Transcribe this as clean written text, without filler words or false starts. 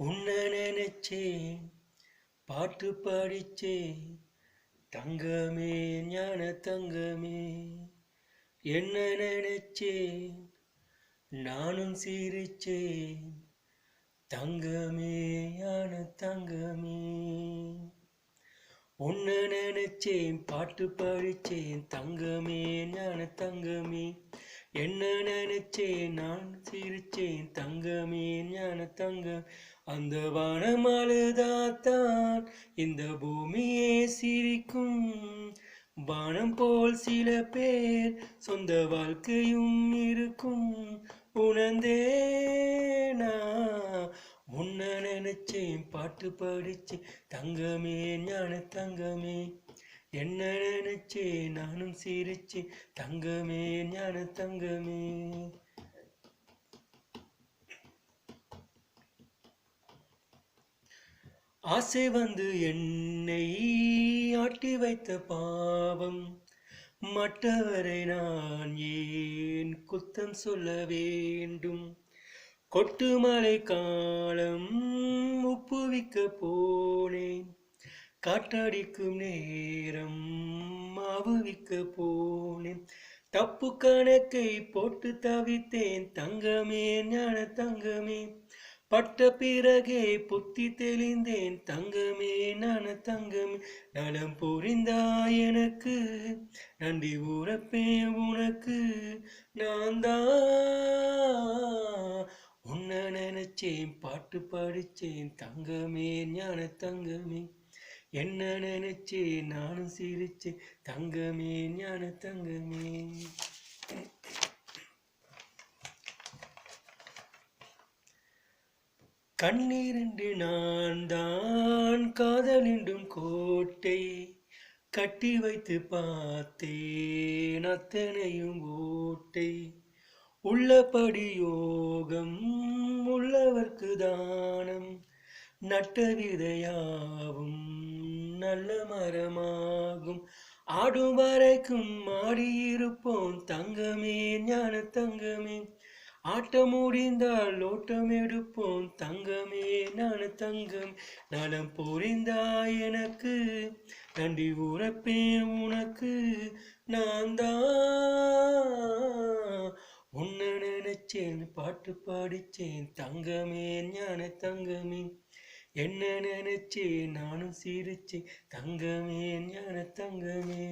உன்னை நினைச்சேன் பாட்டு பாடிச்சேன் தங்கமே ஞான தங்கமே என்ன நினைச்சேன் நானும் சிரிச்சேன் தங்கமே ஞான தங்கமே உன்னை நினைச்சேன் பாட்டு பாடிச்சேன் தங்கமே ஞான தங்கமே என்ன நினைச்சேன் நான் சிரிச்சேன் தங்கமே ஞான தங்கம் அந்த வானம் அழுதாத்தான் இந்த பூமியே சிரிக்கும் வானம் போல் சில பேர் சொந்த வாழ்க்கையும் இருக்கும் உணர்ந்தேனா உன்னை நினைச்சேன் பாட்டு பாடிச்சேன் தங்கமே ஞான தங்கமே என்ன நினைச்சேன் நானும் சிரிச்சேன் தங்கமே ஞான தங்கமே ஆசை வந்து என்னை ஆட்டி வைத்த பாவம் மற்றவரை நான் ஏன் குத்தம் சொல்ல வேண்டும் கொட்டு மழை காலம் உப்புவிக்க போனேன் காற்றடிக்கும் நேரம் மாவுவிக்க போனேன் தப்பு கணக்கை போட்டு தவித்தேன் தங்கமே ஞான தங்கமே பட்ட பிறகே புத்தி தெளிந்தேன் தங்கமே ஞான தங்கமே நலம் புரிந்தாய் எனக்கு நன்றி உரைப்பேன் உனக்கு நான் தான் உன்னை நினைச்சேன் பாட்டு பாடிச்சேன் தங்கமே ஞான தங்கமே என்ன நினைச்சேன் நானும் சிரிச்சேன் தங்கமே ஞான தங்கமே கண்ணீரென்று நான் தான் காதலின்றும் கோட்டை கட்டி வைத்து பார்த்தேன் அத்தனையும் ஓட்டை உள்ளபடி யோகம் உள்ளவர்க்கு தானம் நட்ட விதையாவும் நல்ல மரமாகும் ஆடும் வரைக்கும் ஆடியிருப்போம் தங்கமே ஞான தங்கமே ஆட்டம் முடிந்தால் ஓட்டம் எடுப்போம் தங்கமே ஞான தங்கம் நலம் புரிந்தாய் எனக்கு நன்றி உரைப்பேன் உனக்கு நான் தான் உன்னை நினைச்சேன் பாட்டு பாடிச்சேன் தங்கமே ஞான தங்கமே என்ன நினைச்சேன் நானும் சிரிச்சேன் தங்கமே ஞான தங்கமே